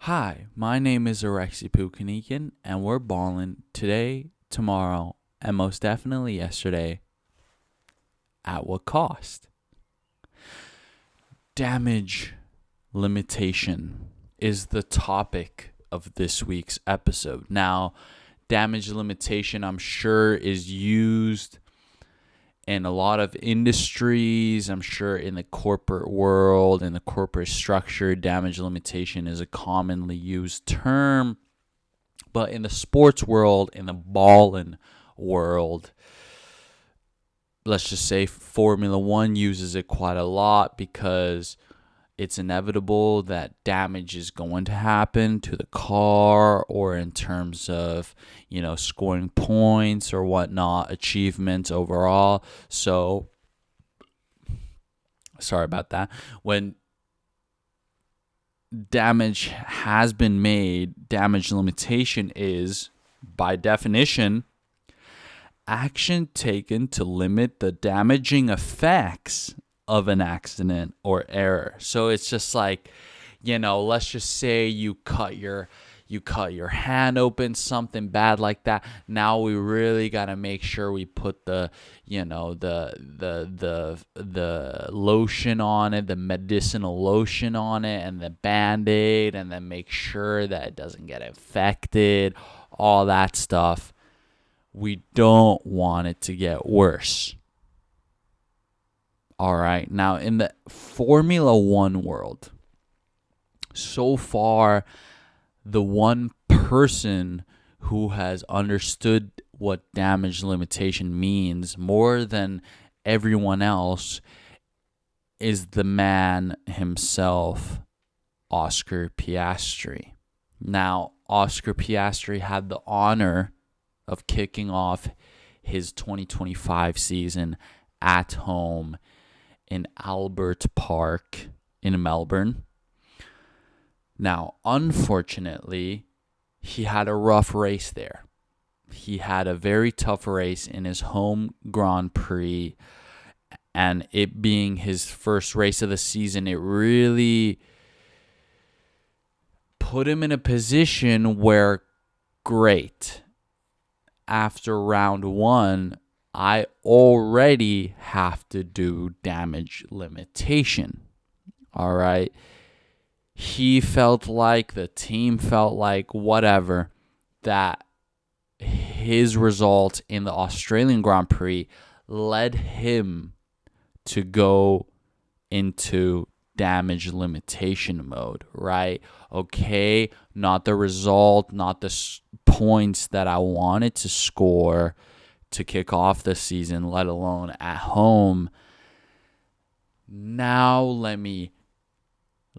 Hi, my name is Alexi Pukanikin, and we're ballin' today, tomorrow, and most definitely yesterday. At what cost? Damage limitation is the topic of this week's episode. Now, damage limitation, I'm sure, is used in a lot of industries. I'm sure in the corporate world, in the corporate structure, damage limitation is a commonly used term. But in the sports world, in the Ballin world, let's just say Formula One uses it quite a lot because it's inevitable that damage is going to happen to the car, or in terms of, scoring points or whatnot, achievements overall. So, sorry about that. When damage has been made, damage limitation is, by definition, action taken to limit the damaging effects of an accident or error. So it's just like, let's just say you cut your hand open, something bad like that. Now we really got to make sure we put the lotion on it, the medicinal lotion on it, and the Band-Aid, and then make sure that it doesn't get infected, all that stuff. We don't want it to get worse. All right. Now, in the Formula One world, so far, the one person who has understood what damage limitation means more than everyone else is the man himself, Oscar Piastri. Now, Oscar Piastri had the honor of kicking off his 2025 season at home in Albert Park in Melbourne. Now, unfortunately, he had a rough race there. He had a very tough race in his home Grand Prix, and it being his first race of the season, it really put him in a position where, great, after round one, I already have to do damage limitation. All right. He felt like, the team felt like, whatever, that his result in the Australian Grand Prix led him to go into damage limitation mode, right? Okay, not the result, not the points that I wanted to score to kick off the season, let alone at home. Now let me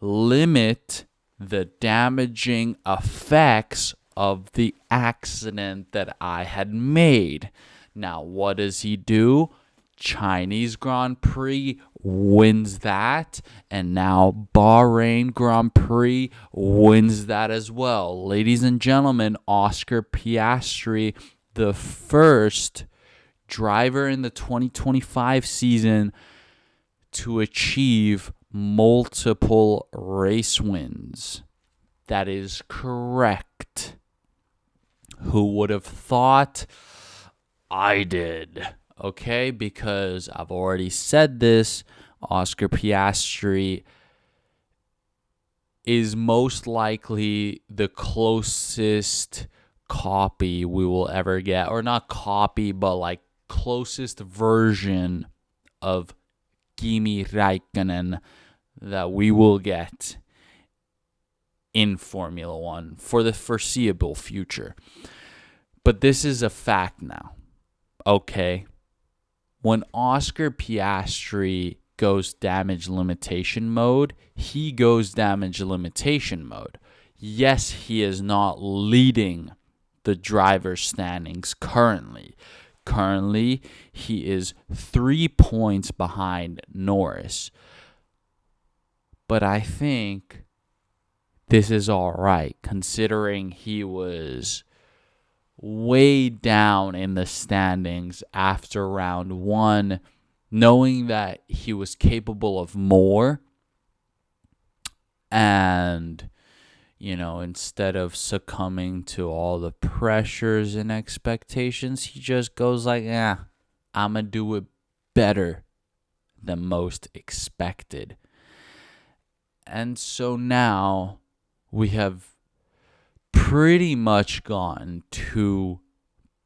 limit the damaging effects of the accident that I had made. Now, what does he do? Chinese Grand Prix wins that, and now Bahrain Grand Prix wins that as well. Ladies and gentlemen, Oscar Piastri, the first driver in the 2025 season to achieve multiple race wins. That is correct. Who would have thought? I did. Okay, because I've already said this, Oscar Piastri is most likely the closest copy we will ever get, or not copy, but like closest version of Kimi Räikkönen that we will get in Formula One for the foreseeable future. But this is a fact now. Okay. When Oscar Piastri goes damage limitation mode, he goes damage limitation mode. Yes, he is not leading the driver's standings currently. Currently, he is 3 points behind Norris. But I think this is all right, considering he was way down in the standings after round one, knowing that he was capable of more. And, instead of succumbing to all the pressures and expectations, he just goes like, I'm going to do it better than most expected. And so now we have pretty much gone to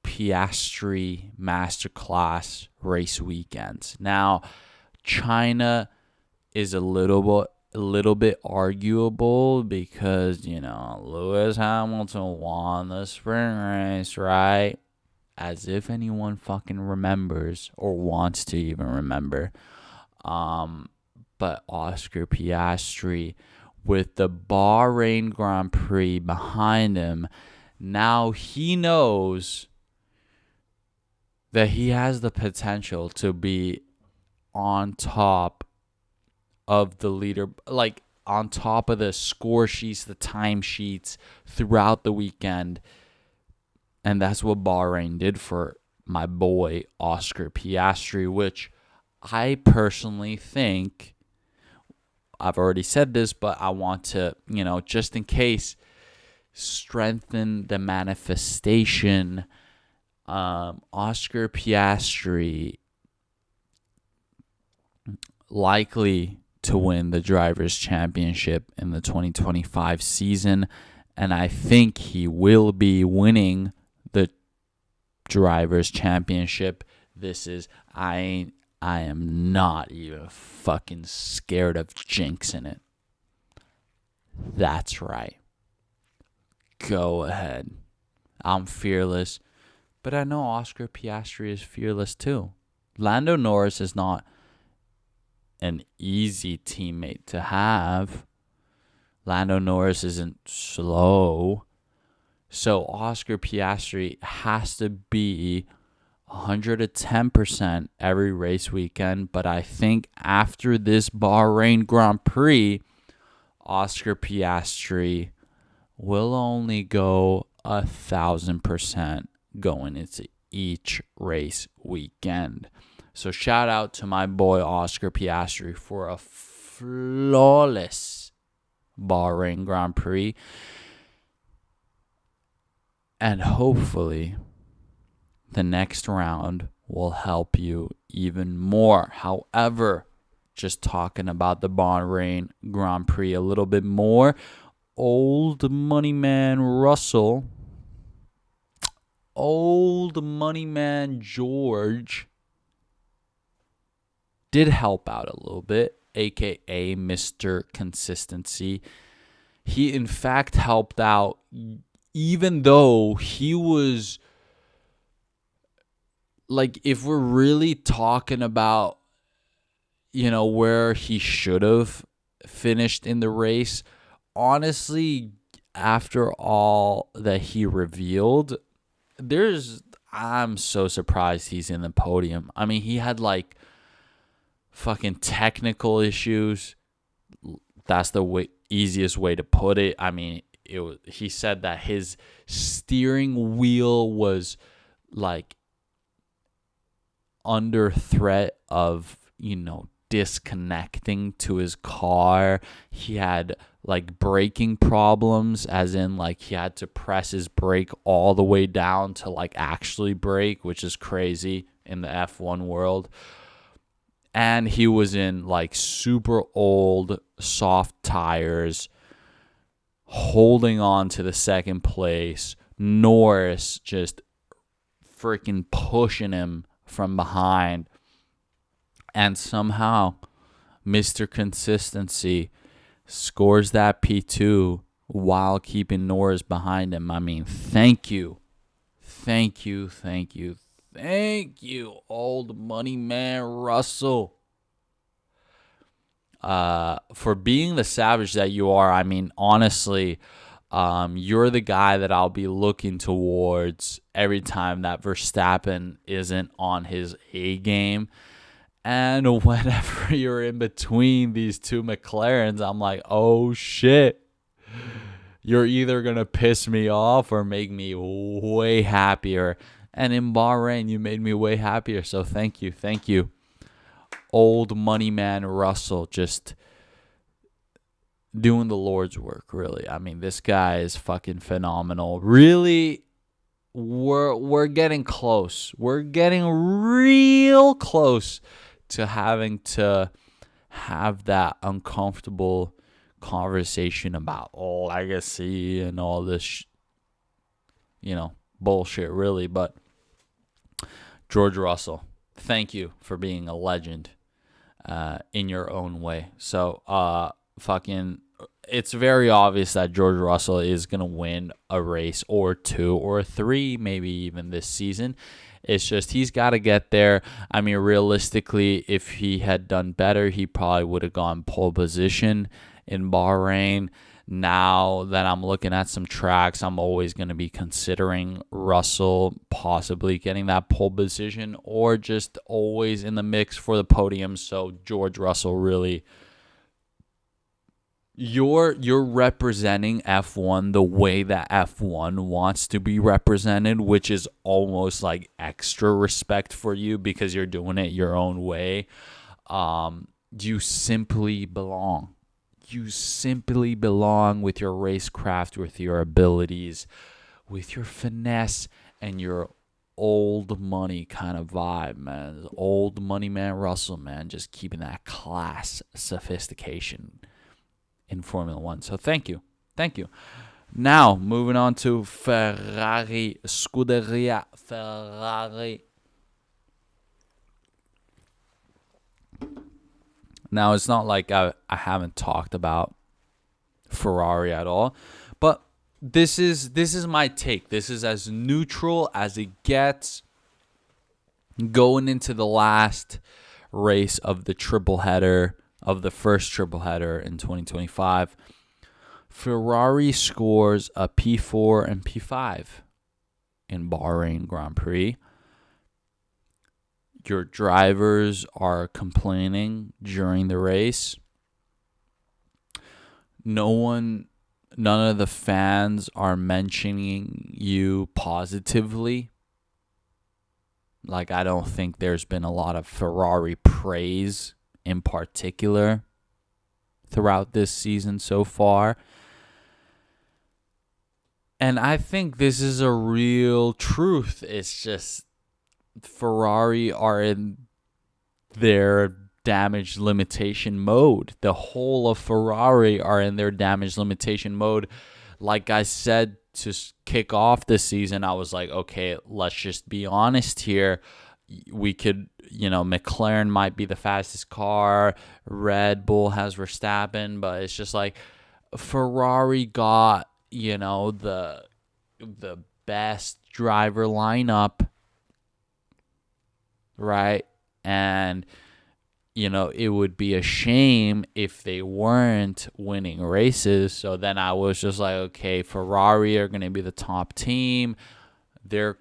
Piastri Masterclass race weekends. Now, China is a little bit arguable because, Lewis Hamilton won the sprint race, right? As if anyone fucking remembers or wants to even remember. But Oscar Piastri, with the Bahrain Grand Prix behind him, now he knows that he has the potential to be on top of the leader, like on top of the score sheets, the time sheets throughout the weekend. And that's what Bahrain did for my boy Oscar Piastri, which I personally think, I've already said this, but I want to, just in case, strengthen the manifestation. Oscar Piastri likely to win the Drivers' Championship in the 2025 season, and I think he will be winning the Drivers' Championship. I am not even fucking scared of jinxing it. That's right. Go ahead. I'm fearless, but I know Oscar Piastri is fearless too. Lando Norris is not an easy teammate to have. Lando Norris isn't slow. So Oscar Piastri has to be 110% every race weekend. But I think after this Bahrain Grand Prix, Oscar Piastri will only go 1,000% going into each race weekend. So shout out to my boy Oscar Piastri for a flawless Bahrain Grand Prix. And hopefully the next round will help you even more. However, just talking about the Bahrain Grand Prix a little bit more, old money man Russell, old money man George did help out a little bit, aka Mr. Consistency. He in fact helped out, even though he was, like, if we're really talking about, where he should have finished in the race, honestly, after all that he revealed, I'm so surprised he's in the podium. I mean, he had like fucking technical issues. That's the easiest way to put it. I mean, he said that his steering wheel was like under threat of, disconnecting to his car. He had like braking problems, as in like he had to press his brake all the way down to like actually brake, which is crazy in the F1 world. And he was in like super old soft tires, holding on to the second place. Norris just freaking pushing him from behind. And somehow Mr. Consistency scores that P2 while keeping Norris behind him. I mean, thank you. Thank you, old money man Russell, for being the savage that you are. I mean, honestly, you're the guy that I'll be looking towards every time that Verstappen isn't on his A game. And whenever you're in between these two McLarens, I'm like, oh shit. You're either going to piss me off or make me way happier. And in Bahrain, you made me way happier. So thank you. Old money man Russell, just doing the Lord's work, really. I mean, this guy is fucking phenomenal. Really, we're getting close. We're getting real close to having to have that uncomfortable conversation about legacy and all this, bullshit, really. But George Russell, thank you for being a legend in your own way. So, it's very obvious that George Russell is going to win a race or two or three, maybe even this season. It's just he's got to get there. I mean, realistically, if he had done better, he probably would have gone pole position in Bahrain. Now that I'm looking at some tracks, I'm always going to be considering Russell possibly getting that pole position or just always in the mix for the podium. So George Russell, really, you're representing F1 the way that F1 wants to be represented, which is almost like extra respect for you because you're doing it your own way. You simply belong. You simply belong with your racecraft, with your abilities, with your finesse, and your old money kind of vibe, man. Old money man Russell, man. Just keeping that class, sophistication in Formula One. So thank you. Now, moving on to Ferrari, Scuderia Ferrari. Now, it's not like I haven't talked about Ferrari at all, but this is my take. This is as neutral as it gets going into the last race of the tripleheader, of the first tripleheader in 2025. Ferrari scores a P4 and P5 in Bahrain Grand Prix. Your drivers are complaining during the race. None of the fans are mentioning you positively. Like, I don't think there's been a lot of Ferrari praise in particular throughout this season so far. And I think this is a real truth. It's just Ferrari are in their damage limitation mode. The whole of Ferrari are in their damage limitation mode. Like I said, to kick off the season, I was like, okay, let's just be honest here. We could, McLaren might be the fastest car. Red Bull has Verstappen, but it's just like Ferrari got, the best driver lineup, right? And, it would be a shame if they weren't winning races. So then I was just like, okay, Ferrari are going to be the top team. Their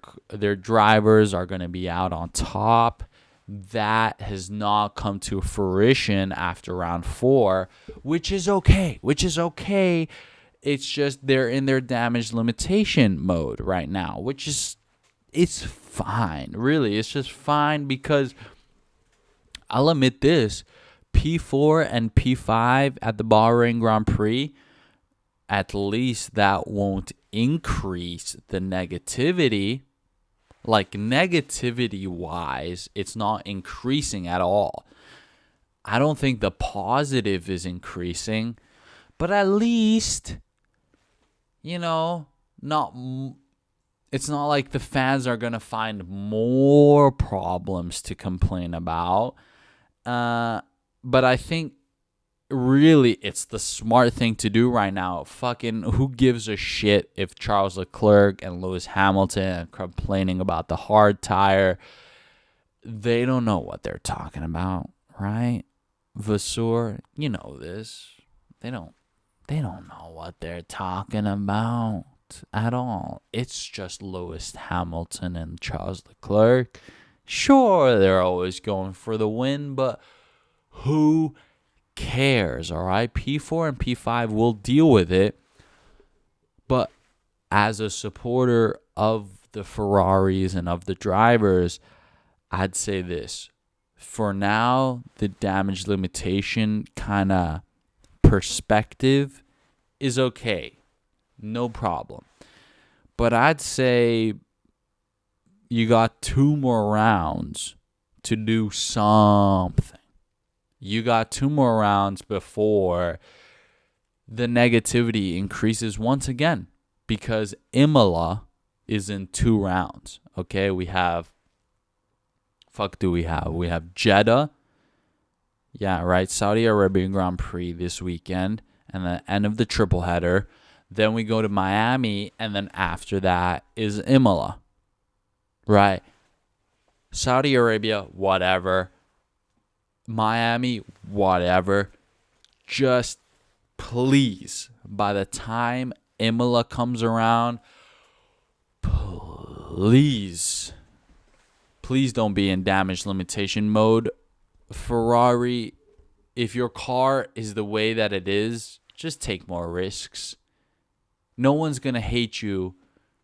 drivers are going to be out on top. That has not come to fruition after round 4, which is okay. It's just they're in their damage limitation mode right now, it's fine. Really, it's just fine because I'll admit this, P4 and P5 at the Bahrain Grand Prix, at least that won't increase the negativity. Like, negativity-wise, it's not increasing at all. I don't think the positive is increasing, but at least, it's not like the fans are going to find more problems to complain about. But I think really it's the smart thing to do right now. Fucking who gives a shit if Charles Leclerc and Lewis Hamilton are complaining about the hard tire? They don't know what they're talking about, right? Vasseur, you know this. They don't know what they're talking about at all. It's just Lewis Hamilton and Charles Leclerc. Sure, they're always going for the win, but who cares, all right? P4 and P5 will deal with it. But as a supporter of the Ferraris and of the drivers, I'd say this. For now, the damage limitation kind of perspective is okay. No problem. But I'd say you got 2 more rounds to do something. You got 2 more rounds before the negativity increases once again, because Imola is in 2 rounds. Okay, we have Jeddah. Yeah, right. Saudi Arabin Grand Prix this weekend, and the end of the triple header. Then we go to Miami, and then after that is Imola. Right. Saudi Arabia, whatever. Miami, whatever. Just please, by the time Imola comes around, please don't be in damage limitation mode. Ferrari, if your car is the way that it is, just take more risks. No one's going to hate you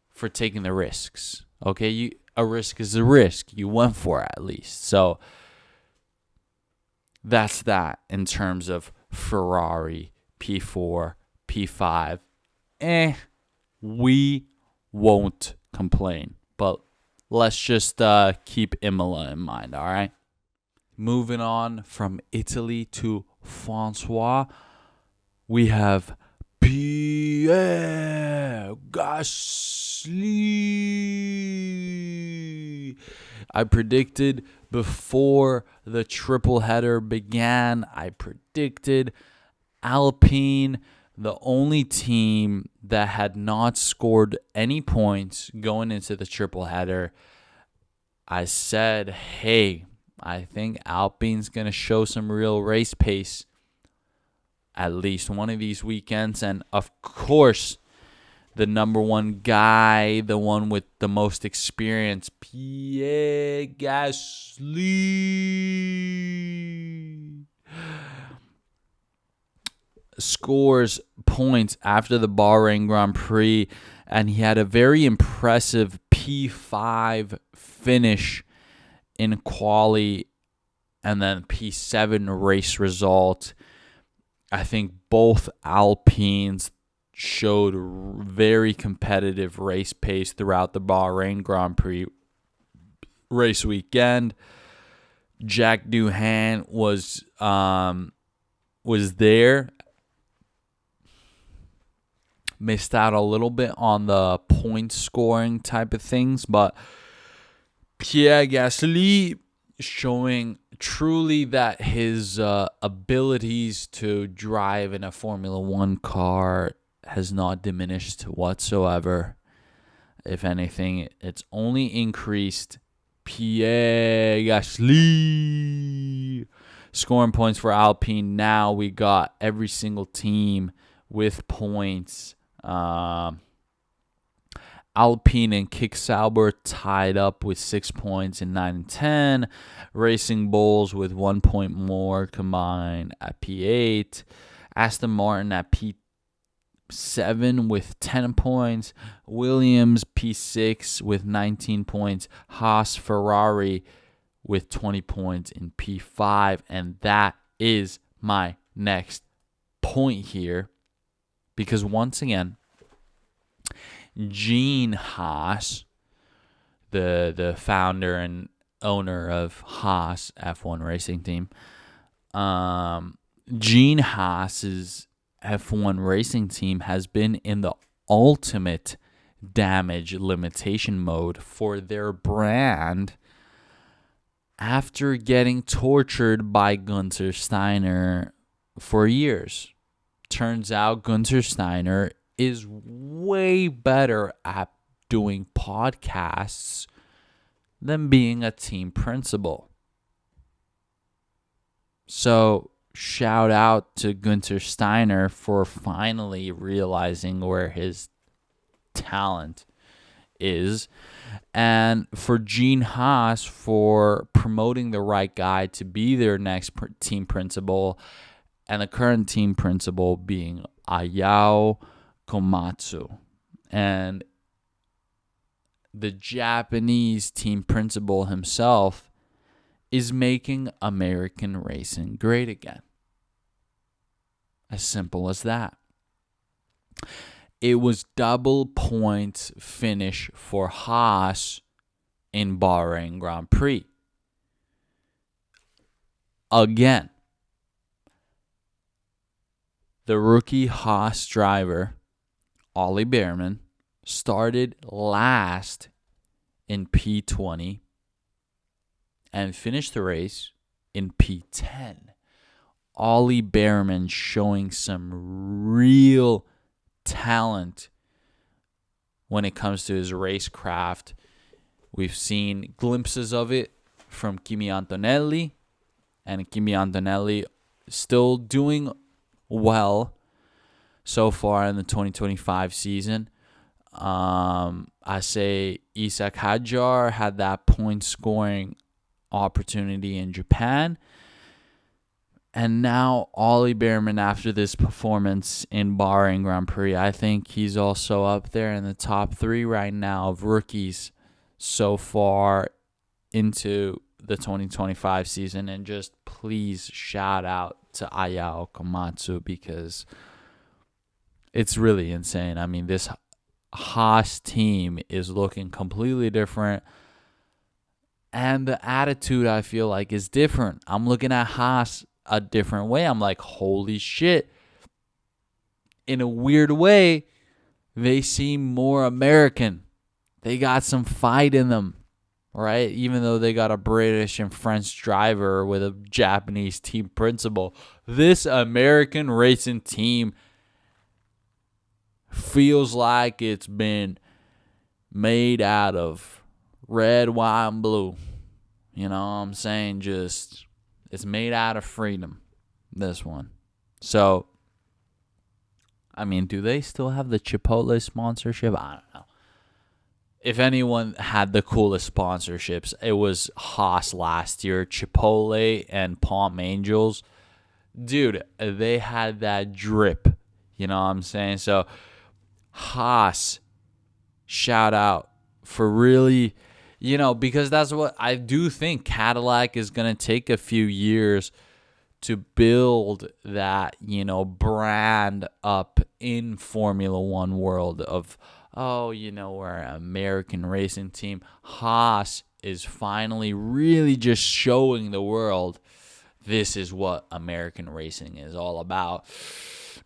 for taking the risks. Okay? A risk is a risk. You went for it at least. So that's that in terms of Ferrari, P4, P5. We won't complain. But let's just keep Imola in mind, all right? Moving on from Italy to Francois, we have Pierre Gasly. I predicted before the triple header began, I predicted Alpine, the only team that had not scored any points going into the triple header. I said, hey, I think Alpine's going to show some real race pace at least one of these weekends. And of course, the number one guy, the one with the most experience, Pierre Gasly, scores points after the Bahrain Grand Prix, and he had a very impressive P5 finish in quali, and then P7 race result. I think both Alpines showed very competitive race pace throughout the Bahrain Grand Prix race weekend. Jack Doohan was there. Missed out a little bit on the point scoring type of things, but Pierre Gasly showing truly that his abilities to drive in a Formula One car has not diminished whatsoever. If anything, it's only increased. Pierre Gasly scoring points for Alpine. Now we got every single team with points. Alpine and Kick Sauber tied up with 6 points in 9 and 10. Racing Bulls with 1 point more combined at P8. Aston Martin at P7 with 10 points. Williams P6 with 19 points. Haas Ferrari with 20 points in P5. And that is my next point here. Because once again, Gene Haas, the founder and owner of Haas F1 racing team, Gene Haas's F1 racing team has been in the ultimate damage limitation mode for their brand after getting tortured by Gunther Steiner for years. Turns out Gunther Steiner is way better at doing podcasts than being a team principal. So shout out to Gunther Steiner for finally realizing where his talent is, and for Gene Haas for promoting the right guy to be their next team principal, and the current team principal being Ayao Komatsu. And the Japanese team principal himself is making American racing great again. As simple as that. It was double points finish for Haas in Bahrain Grand Prix. Again, the rookie Haas driver, Ollie Behrman, started last in P20 and finished the race in P10. Ollie Behrman showing some real talent when it comes to his racecraft. We've seen glimpses of it from Kimi Antonelli, and Kimi Antonelli still doing well so far in the 2025 season. I say Isak Hadjar had that point scoring opportunity in Japan. And now Ollie Behrman, after this performance in Bahrain Grand Prix, I think he's also up there in the top 3 right now of rookies so far into the 2025 season. And just please shout out to Ayao Komatsu, because it's really insane. I mean, this Haas team is looking completely different. And the attitude, I feel like, is different. I'm looking at Haas a different way. I'm like, holy shit. In a weird way, they seem more American. They got some fight in them, right? Even though they got a British and French driver with a Japanese team principal, this American racing team feels like it's been made out of red, white, and blue. You know what I'm saying? Just, it's made out of freedom, this one. So, I mean, do they still have the Chipotle sponsorship? I don't know. If anyone had the coolest sponsorships, it was Haas last year. Chipotle and Palm Angels. Dude, they had that drip. You know what I'm saying? So, Haas, shout out for really, because that's what I do think. Cadillac is going to take a few years to build that, brand up in Formula One world of, we're an American racing team. Haas is finally really just showing the world this is what American racing is all about.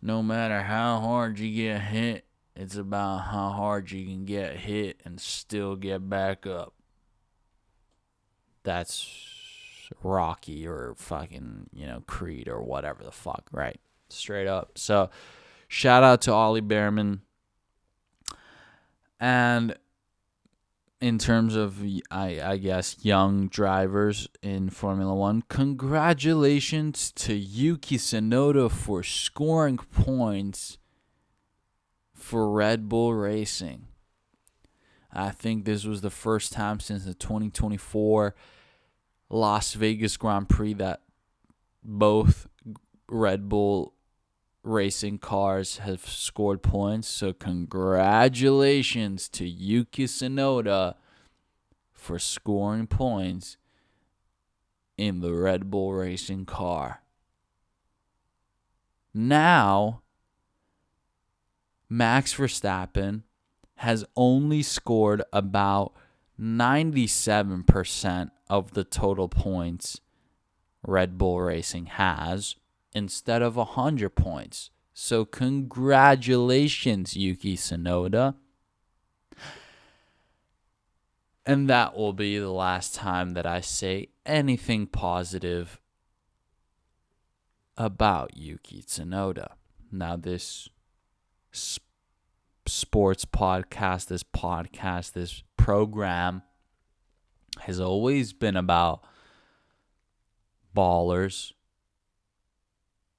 No matter how hard you get hit, it's about how hard you can get hit and still get back up. That's Rocky or fucking, Creed or whatever the fuck, right? Straight up. So, shout out to Ollie Behrman. And in terms of, I guess, young drivers in Formula One, congratulations to Yuki Tsunoda for scoring points for Red Bull Racing. I think this was the first time since the 2024 Las Vegas Grand Prix that both Red Bull Racing cars have scored points. So congratulations to Yuki Tsunoda for scoring points in the Red Bull Racing car. Now, Max Verstappen has only scored about 97% of the total points Red Bull Racing has instead of 100 points. So congratulations, Yuki Tsunoda. And that will be the last time that I say anything positive about Yuki Tsunoda. Now, this sports podcast, this program has always been about ballers.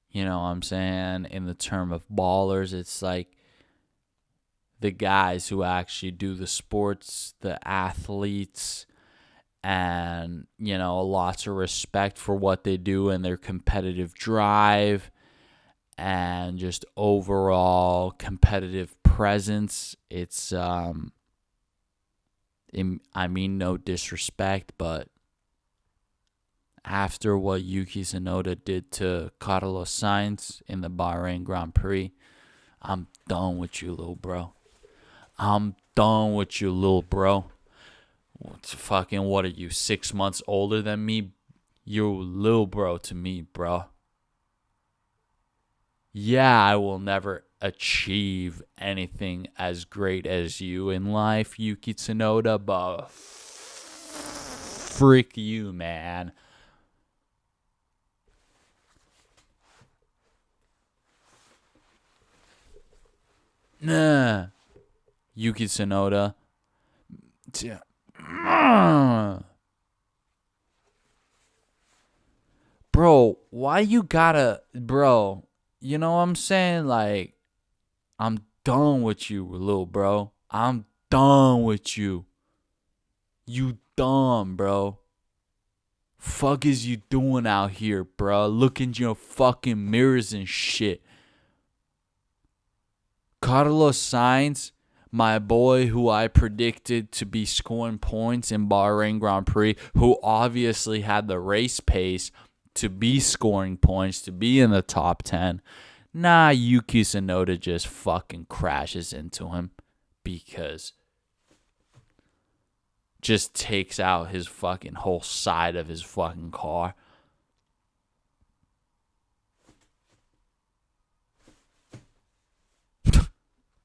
You know what I'm saying? In the term of ballers, it's like the guys who actually do the sports, the athletes, and, lots of respect for what they do and their competitive drive and just overall competitive presence. It's, I mean, no disrespect, but after what Yuki Tsunoda did to Carlos Sainz in the Bahrain Grand Prix, I'm done with you, little bro. I'm done with you, little bro. What are you, 6 months older than me? You're little bro to me, bro. Yeah, I will never achieve anything as great as you in life, Yuki Tsunoda, but frick you, man. Nah. Yuki Tsunoda. Bro, why you gotta... Bro, you know what I'm saying? Like, I'm done with you, little bro. I'm done with you. You dumb, bro. Fuck is you doing out here, bro? Look in your fucking mirrors and shit. Carlos Sainz, my boy who I predicted to be scoring points in Bahrain Grand Prix, who obviously had the race pace to be scoring points, to be in the top 10. Nah, Yuki Tsunoda just fucking crashes into him because just takes out his fucking whole side of his fucking car.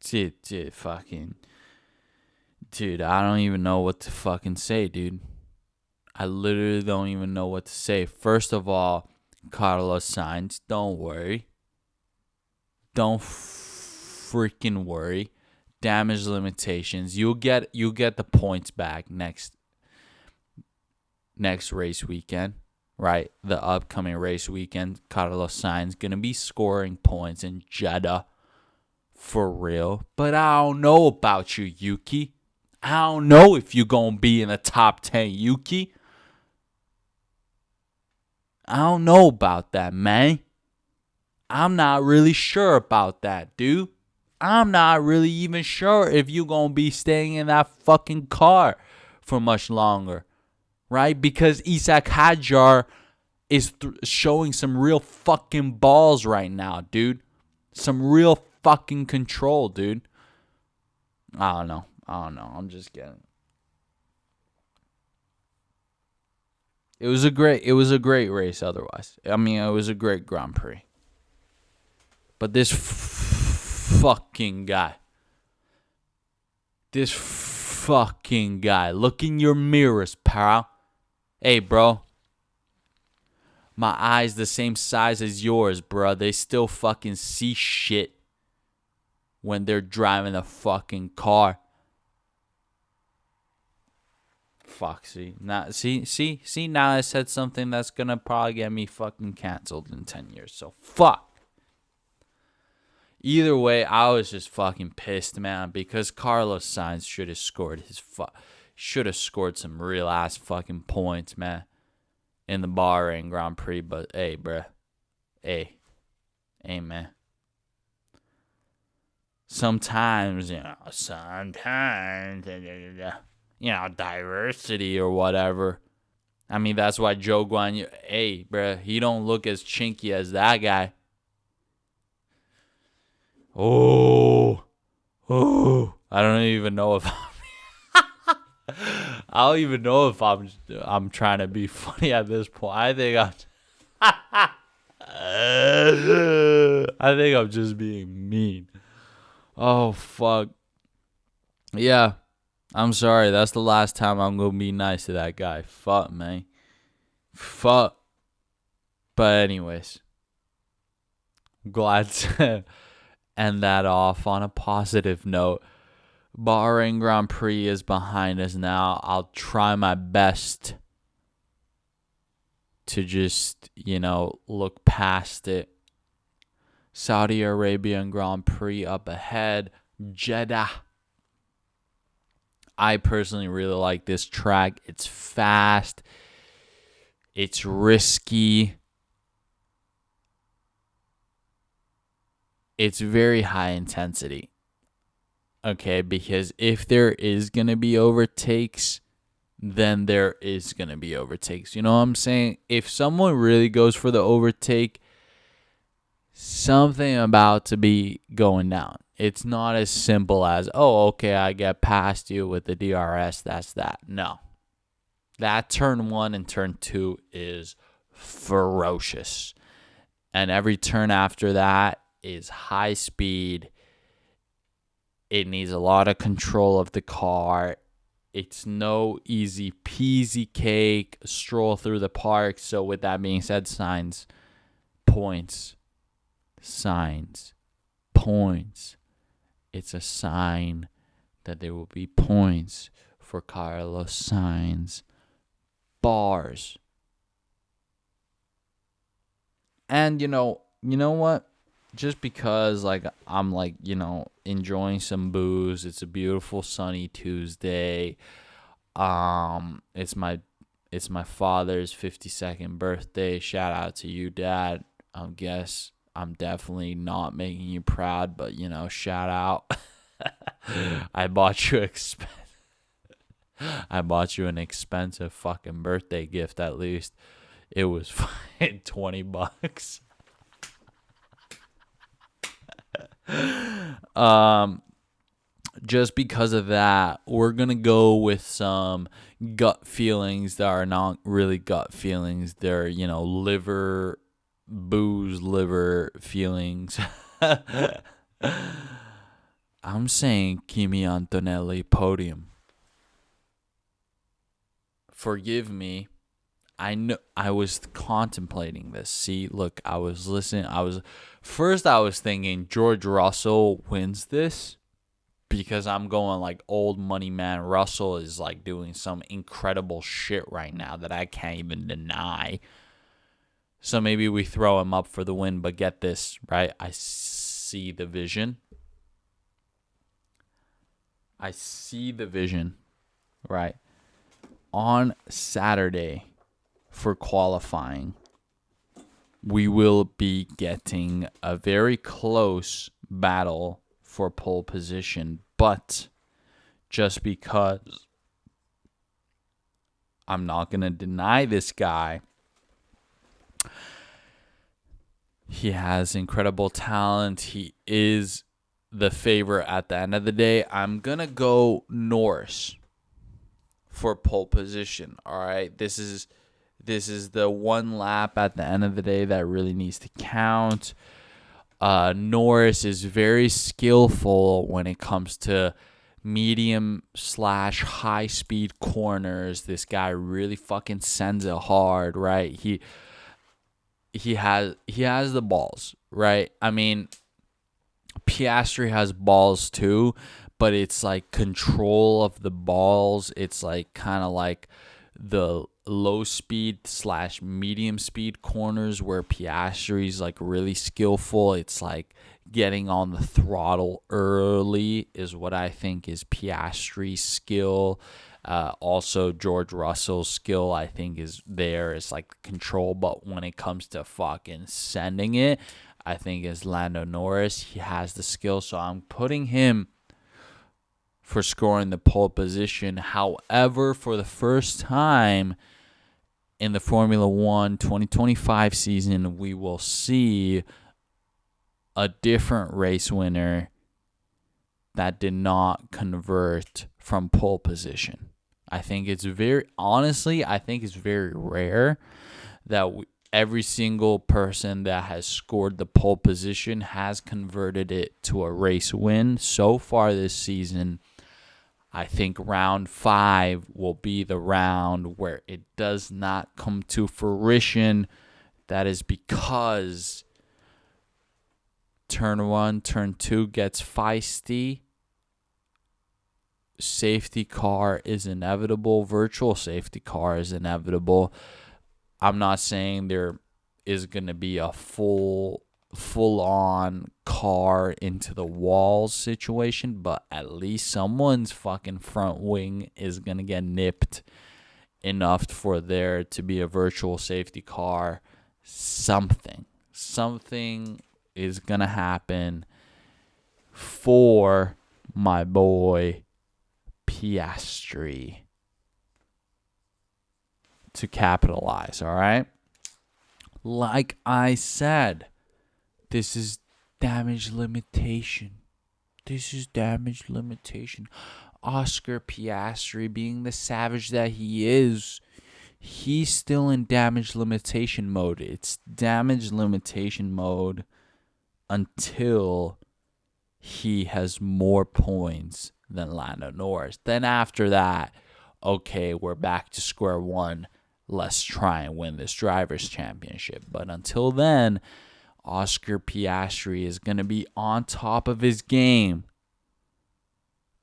Dude, I don't even know what to fucking say, dude. I literally don't even know what to say. First of all, Carlos Sainz, don't worry. Don't freaking worry. Damage limitations. You'll get the points back next race weekend, right? The upcoming race weekend. Carlos Sainz gonna be scoring points in Jeddah. For real. But I don't know about you, Yuki. I don't know if you're going to be in the top 10, Yuki. I don't know about that, man. I'm not really sure about that, dude. I'm not really even sure if you're going to be staying in that fucking car for much longer. Right? Because Isak Hadjar is showing some real fucking balls right now, dude. Some real fucking control, dude. I don't know. I'm just kidding. It was a great race otherwise. I mean, it was a great Grand Prix. But this fucking guy. Look in your mirrors, pal. Hey, bro. My eyes the same size as yours, bro. They still fucking see shit when they're driving a fucking car. Fuck, see. Now I said something that's gonna probably get me fucking canceled in 10 years. So, fuck. Either way, I was just fucking pissed, man, because Carlos Sainz should have scored some real ass fucking points, man, in the Bahrain Grand Prix. But hey, bruh, hey, man. Sometimes, diversity or whatever. I mean, that's why Joe Guan Yu, hey, bruh, he don't look as chinky as that guy. Oh, I don't even know if I don't even know if I'm trying to be funny at this point. I think I'm just being mean. Oh, fuck. Yeah, I'm sorry. That's the last time I'm going to be nice to that guy. Fuck, man. Fuck. But anyways, I'm glad to end that off on a positive note. Bahrain Grand Prix is behind us now. I'll try my best to just, look past it. Saudi Arabian Grand Prix up ahead. Jeddah. I personally really like this track. It's fast. It's risky. It's very high intensity. Okay, because if there is going to be overtakes, then there is going to be overtakes. You know what I'm saying? If someone really goes for the overtake, something about to be going down. It's not as simple as, oh, okay, I get past you with the DRS, that's that. No. That turn 1 and turn 2 is ferocious. And every turn after that is high speed. It needs a lot of control of the car. It's no easy peasy cake stroll through the park. So with that being said, signs, points. It's a sign that there will be points for Carlos Sainz. Bars. And you know what? Just because I'm enjoying some booze. It's a beautiful sunny Tuesday. It's my father's 52nd birthday. Shout out to you, Dad. I guess I'm definitely not making you proud, but shout out. I bought you an expensive fucking birthday gift. At least it was $20. Just because of that, we're gonna go with some gut feelings that are not really gut feelings. They're liver feelings. I'm saying Kimi Antonelli podium. Forgive me. I know I was contemplating this. See, look, I was listening. I was thinking George Russell wins this because I'm going old money man. Russell is doing some incredible shit right now that I can't even deny. So maybe we throw him up for the win, but get this, right? I see the vision, right? On Saturday for qualifying, we will be getting a very close battle for pole position, but just because I'm not going to deny this guy, he has incredible talent. He is the favorite at the end of the day. I'm going to go Norris for pole position. All right. This is the one lap at the end of the day that really needs to count. Norris is very skillful when it comes to medium/high speed corners. This guy really fucking sends it hard, right? He has the balls, right? I mean, Piastri has balls too, but it's control of the balls. It's kind of like the low speed/medium speed corners where Piastri's really skillful. It's getting on the throttle early is what I think is Piastri's skill. Also, George Russell's skill, I think, is there. It's control, but when it comes to fucking sending it, I think is Lando Norris. He has the skill, so I'm putting him for scoring the pole position. However, for the first time in the Formula 1 2025 season, we will see a different race winner that did not convert from pole position. I think it's very rare that every single person that has scored the pole position has converted it to a race win. So far this season, I think round 5 will be the round where it does not come to fruition. That is because turn 1, turn 2 gets feisty. Safety car is inevitable. Virtual safety car is inevitable. I'm not saying there is going to be a full-on car into the walls situation, but at least someone's fucking front wing is going to get nipped enough for there to be a virtual safety car. Something is going to happen for my boy Piastri. to capitalize, all right? Like I said, this is damage limitation. This is damage limitation. Oscar Piastri, being the savage that he is, he's still in damage limitation mode. It's damage limitation mode until he has more points than Lando Norris. Then after that, okay, we're back to square one. Let's try and win this drivers' championship. But until then, Oscar Piastri is going to be on top of his game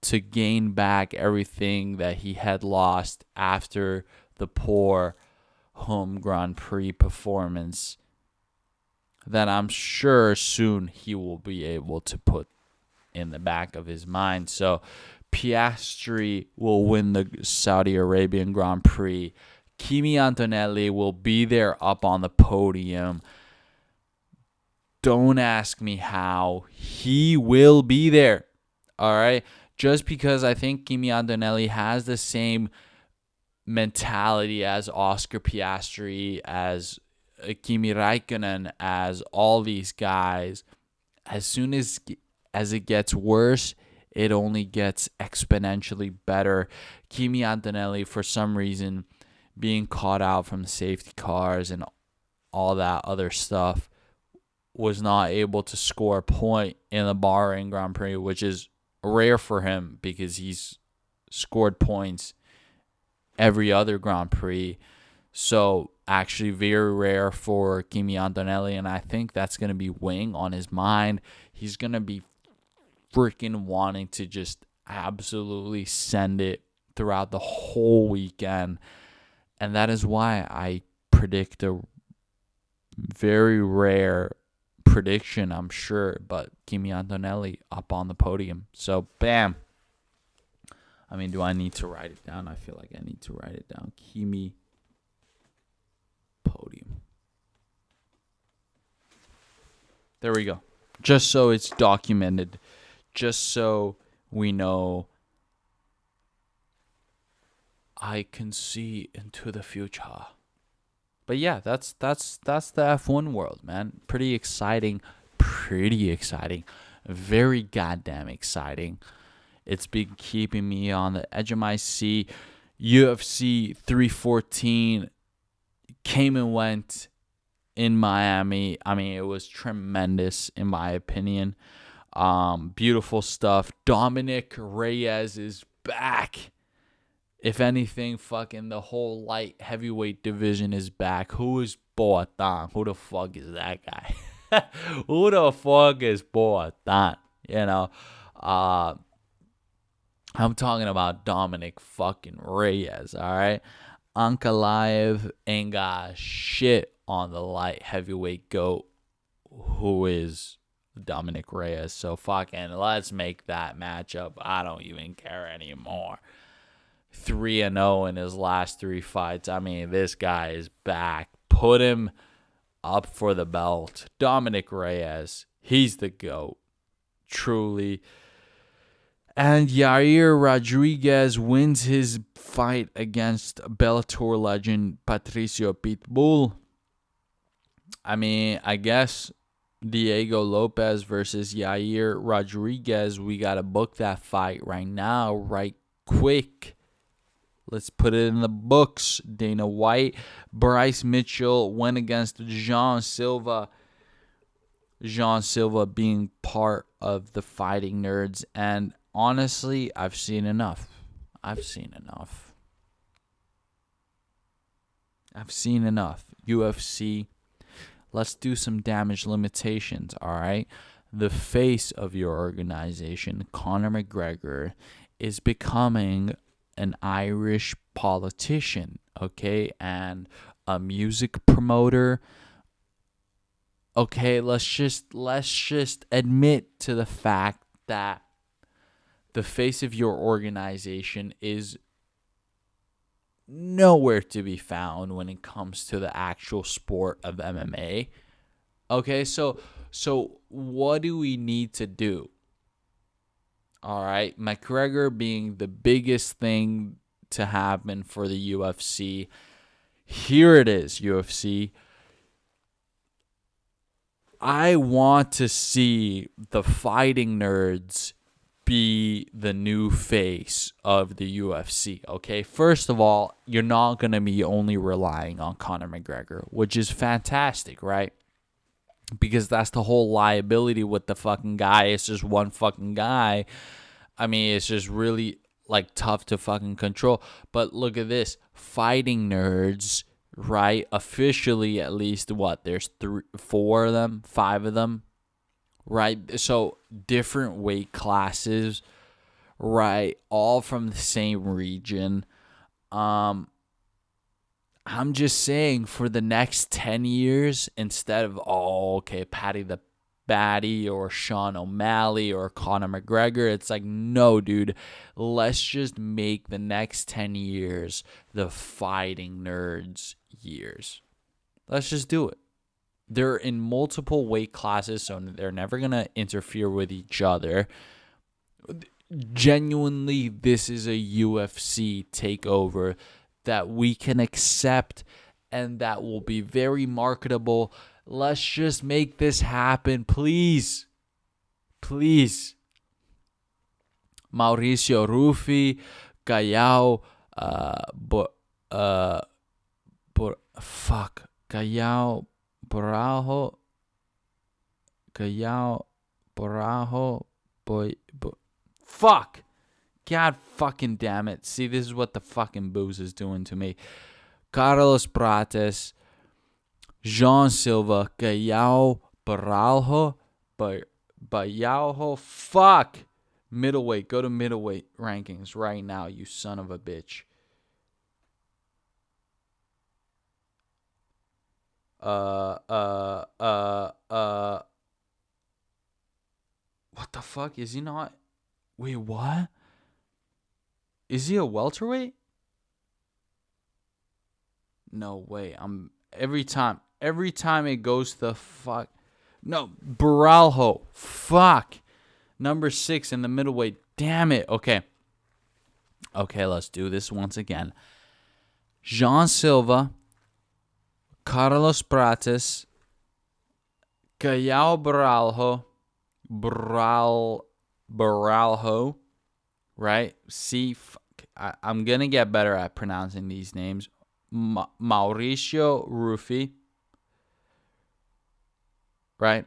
to gain back everything that he had lost after the poor home Grand Prix performance that I'm sure soon he will be able to put in the back of his mind. So Piastri will win the Saudi Arabian Grand Prix. Kimi Antonelli will be there up on the podium. Don't ask me how. He will be there. All right? Just because I think Kimi Antonelli has the same mentality as Oscar Piastri, as Kimi Räikkönen, as all these guys. As soon as it gets worse, it only gets exponentially better. Kimi Antonelli, for some reason, being caught out from the safety cars and all that other stuff, was not able to score a point in the Bahrain Grand Prix, which is rare for him because he's scored points every other Grand Prix. So actually very rare for Kimi Antonelli, and I think that's going to be weighing on his mind. He's going to be freaking wanting to just absolutely send it throughout the whole weekend. And that is why I predict a very rare prediction, I'm sure, but Kimi Antonelli up on the podium. So, bam. I mean, do I need to write it down? I feel like I need to write it down. Kimi podium. There we go. Just so it's documented. Just so we know I can see into the future. But yeah, that's the F1 world, man. Pretty exciting. Very goddamn exciting. It's been keeping me on the edge of my seat. UFC 314 came and went in Miami. I mean, it was tremendous in my opinion. Beautiful stuff. Dominic Reyes is back. If anything, fucking the whole light heavyweight division is back. Who is Boatan? Who the fuck is that guy? Who the fuck is Boatan? You know, I'm talking about Dominic fucking Reyes, all right? Ankalaev ain't got shit on the light heavyweight goat, who is Dominic Reyes. So fucking let's make that matchup. I don't even care anymore. 3-0 in his last 3 fights. I mean, this guy is back. Put him up for the belt. Dominic Reyes, he's the GOAT. Truly. And Yair Rodriguez wins his fight against Bellator legend Patricio Pitbull. I mean, I guess Diego Lopez versus Yair Rodriguez. We got to book that fight right now, right quick. Let's put it in the books. Dana White. Bryce Mitchell went against Jean Silva. Jean Silva being part of the Fighting Nerds. And honestly, I've seen enough. UFC, let's do some damage limitations, all right? The face of your organization, Conor McGregor, is becoming an Irish politician, okay, and a music promoter. Okay, let's just admit to the fact that the face of your organization is nowhere to be found when it comes to the actual sport of MMA. Okay, so what do we need to do? All right, McGregor being the biggest thing to happen for the UFC. Here it is, UFC. I want to see the fighting nerds be the new face of the UFC, okay? First of all, you're not going to be only relying on Conor McGregor, which is fantastic, right? Because that's the whole liability with the fucking guy. It's just one fucking guy. I mean, it's just really, like, tough to fucking control. But look at this. Fighting nerds, right? Officially, at least, what? There's 4 of them, 5 of them, right? So different weight classes, right? All from the same region. I'm just saying, for the next 10 years, instead of, Paddy the Baddy or Sean O'Malley or Conor McGregor, it's like, no, dude, let's just make the next 10 years the fighting nerds years. Let's just do it. They're in multiple weight classes, so they're never going to interfere with each other. Genuinely, this is a UFC takeover that we can accept and that will be very marketable. Let's just make this happen, please. Please. Mauricio Ruffi, Callao, Callao Barajo, fuck. God fucking damn it. See, this is what the fucking booze is doing to me. Carlos Prates, Jean Silva, Callao Barajo, Bayaujo, fuck. Middleweight. Go to middleweight rankings right now, you son of a bitch. What the fuck? Is he not? Wait, what? Is he a welterweight? No way. Every time it goes to the fuck. No, Baralho. Fuck. Number 6 in the middleweight. Damn it. Okay, let's do this once again. Jean Silva, Carlos Prates, Callao Baralho, right? See, I'm going to get better at pronouncing these names. Mauricio Ruffi, right?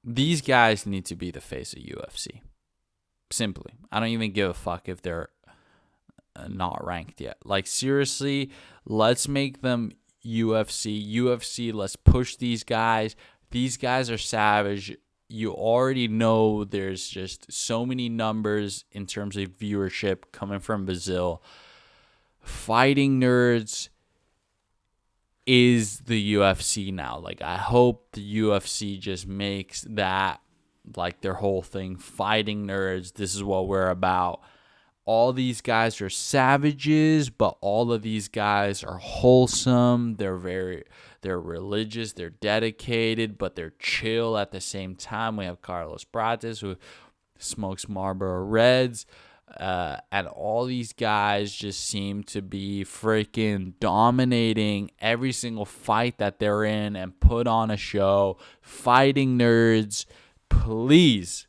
These guys need to be the face of UFC. Simply. I don't even give a fuck if they're not ranked yet. Like, seriously, let's make them UFC, let's push these guys. These guys are savage. You already know there's just so many numbers in terms of viewership coming from Brazil. Fighting nerds is the UFC now. Like, I hope the UFC just makes that like their whole thing. Fighting nerds, this is what we're about. All these guys are savages, but all of these guys are wholesome. They're religious, they're dedicated, but they're chill at the same time. We have Carlos Prates, who smokes Marlboro Reds. And all these guys just seem to be freaking dominating every single fight that they're in and put on a show. Fighting nerds, please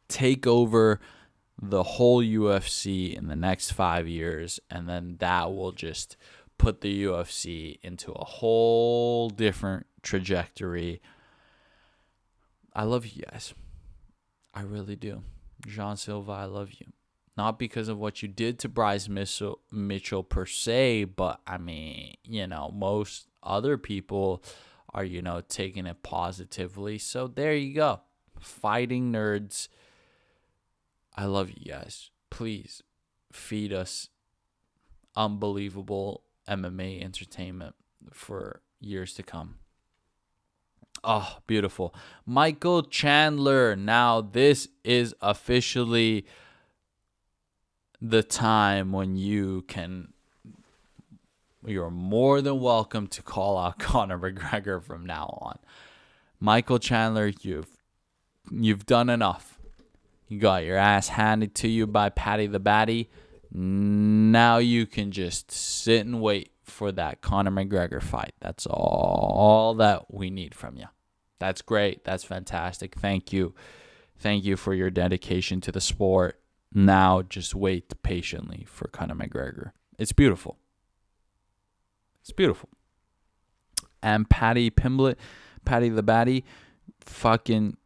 take over the whole UFC in the next 5 years, and then that will just put the UFC into a whole different trajectory. I love you guys. I really do. Jean Silva, I love you. Not because of what you did to Bryce Mitchell per se, but I mean, most other people are, taking it positively. So there you go. Fighting nerds. I love you guys. Please feed us unbelievable MMA entertainment for years to come. Oh, beautiful. Michael Chandler. Now, this is officially the time when you're more than welcome to call out Conor McGregor from now on. Michael Chandler, you've done enough. You got your ass handed to you by Paddy the Baddy. Now you can just sit and wait for that Conor McGregor fight. That's all that we need from you. That's great. That's fantastic. Thank you. Thank you for your dedication to the sport. Now just wait patiently for Conor McGregor. It's beautiful. It's beautiful. And Paddy Pimblett, Paddy the Batty, fucking,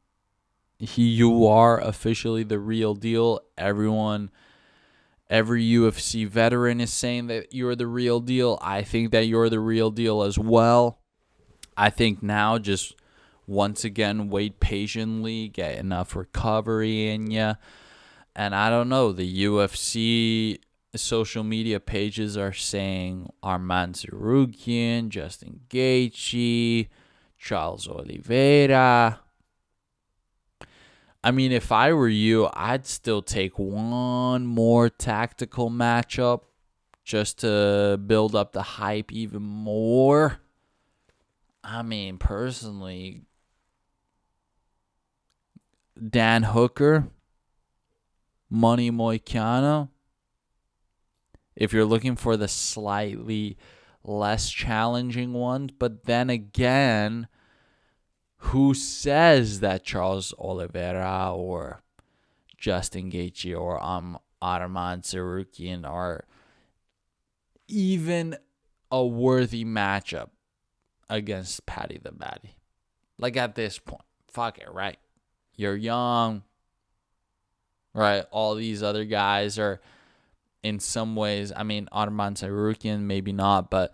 you are officially the real deal. Every UFC veteran is saying that you're the real deal. I think that you're the real deal as well. I think now just once again wait patiently, get enough recovery in you. And I don't know, the UFC social media pages are saying Arman Tsarukyan, Justin Gaethje, Charles Oliveira. I mean, if I were you, I'd still take one more tactical matchup just to build up the hype even more. I mean, personally, Dan Hooker, Money Moicano. If you're looking for the slightly less challenging ones, but then again, who says that Charles Oliveira or Justin Gaethje or Arman Tsarukyan are even a worthy matchup against Paddy the Batty? Like at this point, fuck it, right? You're young, right? All these other guys are in some ways, I mean, Arman Tsarukyan, maybe not, but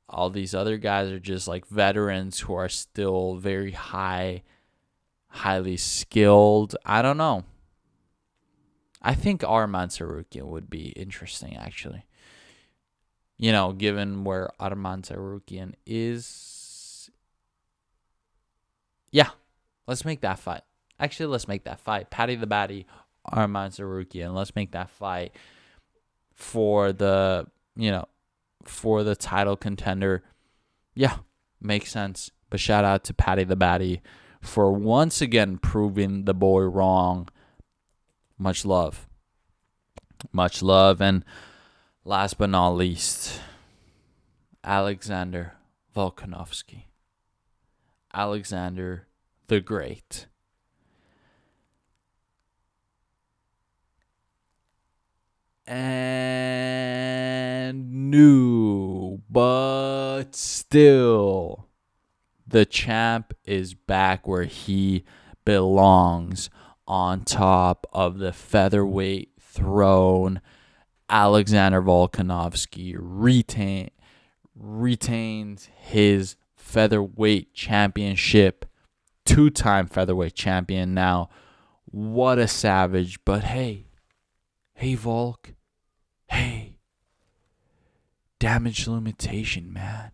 all these other guys are just like veterans who are still very highly skilled. I don't know. I think Arman Tsarukyan would be interesting, actually. You know, given where Arman Tsarukyan is. Yeah, let's make that fight. Actually, let's make that fight. Paddy the Batty, Arman Tsarukyan. Let's make that fight for the, for the title contender. Yeah, makes sense. But shout out to Paddy the Batty for once again proving the boy wrong. Much love. Much love. And last but not least, Alexander Volkanovski. Alexander the Great. And new, but still, the champ is back where he belongs, on top of the featherweight throne. Alexander Volkanovski retains his featherweight championship. Two-time featherweight champion now. What a savage. But hey Volk. Hey, damage limitation, man.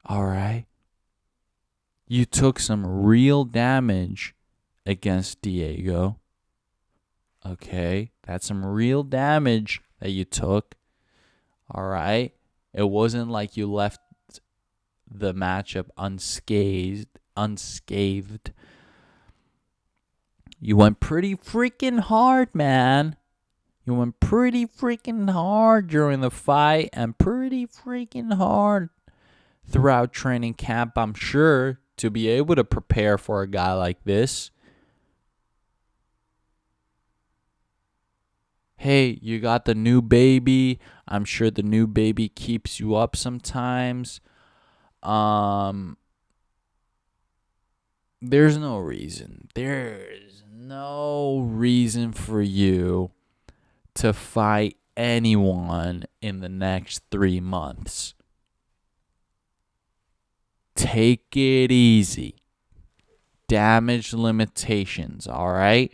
All right. You took some real damage against Diego. Okay. That's some real damage that you took. All right. It wasn't like you left the matchup unscathed. You went pretty freaking hard, man. You went pretty freaking hard during the fight and pretty freaking hard throughout training camp, I'm sure, to be able to prepare for a guy like this. Hey, you got the new baby. I'm sure the new baby keeps you up sometimes. There's no reason. There's no reason for you to fight anyone in the next 3 months. Take it easy. Damage limitations, all right?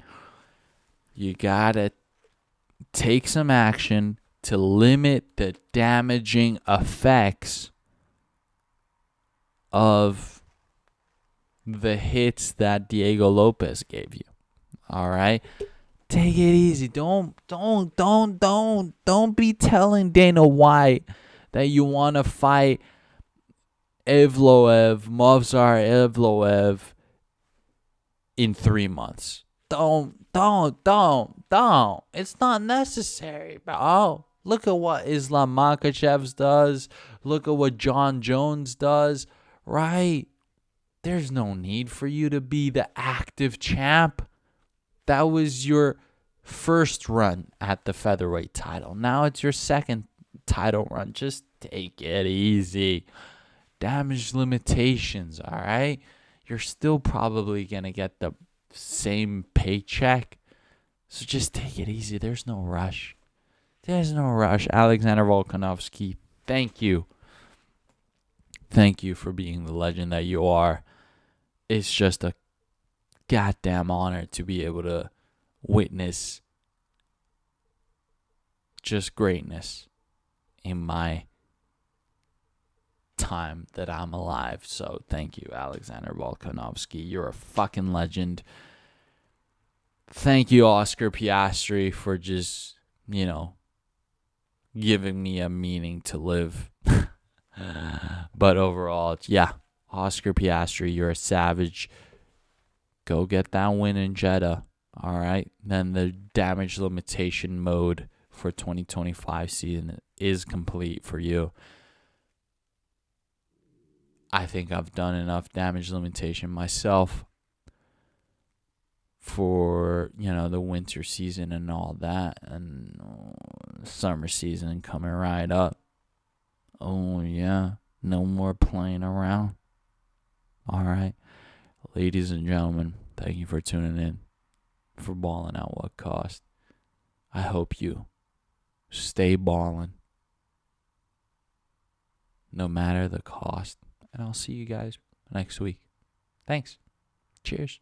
You gotta take some action to limit the damaging effects of the hits that Diego Lopez gave you. All right? Take it easy. Don't be telling Dana White that you want to fight Movsar Evloev in 3 months. Don't Don't. It's not necessary. But look at what Islam Makhachev does. Look at what John Jones does. Right? There's no need for you to be the active champ. That was your first run at the featherweight title. Now it's your second title run. Just take it easy. Damage limitations, all right? You're still probably going to get the same paycheck. So just take it easy. There's no rush. There's no rush. Alexander Volkanovski, thank you. Thank you for being the legend that you are. It's just a goddamn honor to be able to witness just greatness in my time that I'm alive. So thank you, Alexander Volkanovski. You're a fucking legend. Thank you, Oscar Piastri, for just, giving me a meaning to live. But overall, yeah, Oscar Piastri, you're a savage. Go get that win in Jeddah. All right. Then the damage limitation mode for 2025 season is complete for you. I think I've done enough damage limitation myself for, the winter season and all that, and summer season coming right up. Oh, yeah. No more playing around. All right. Ladies and gentlemen, thank you for tuning in for Ballin' at What Cost. I hope you stay ballin', no matter the cost. And I'll see you guys next week. Thanks. Cheers.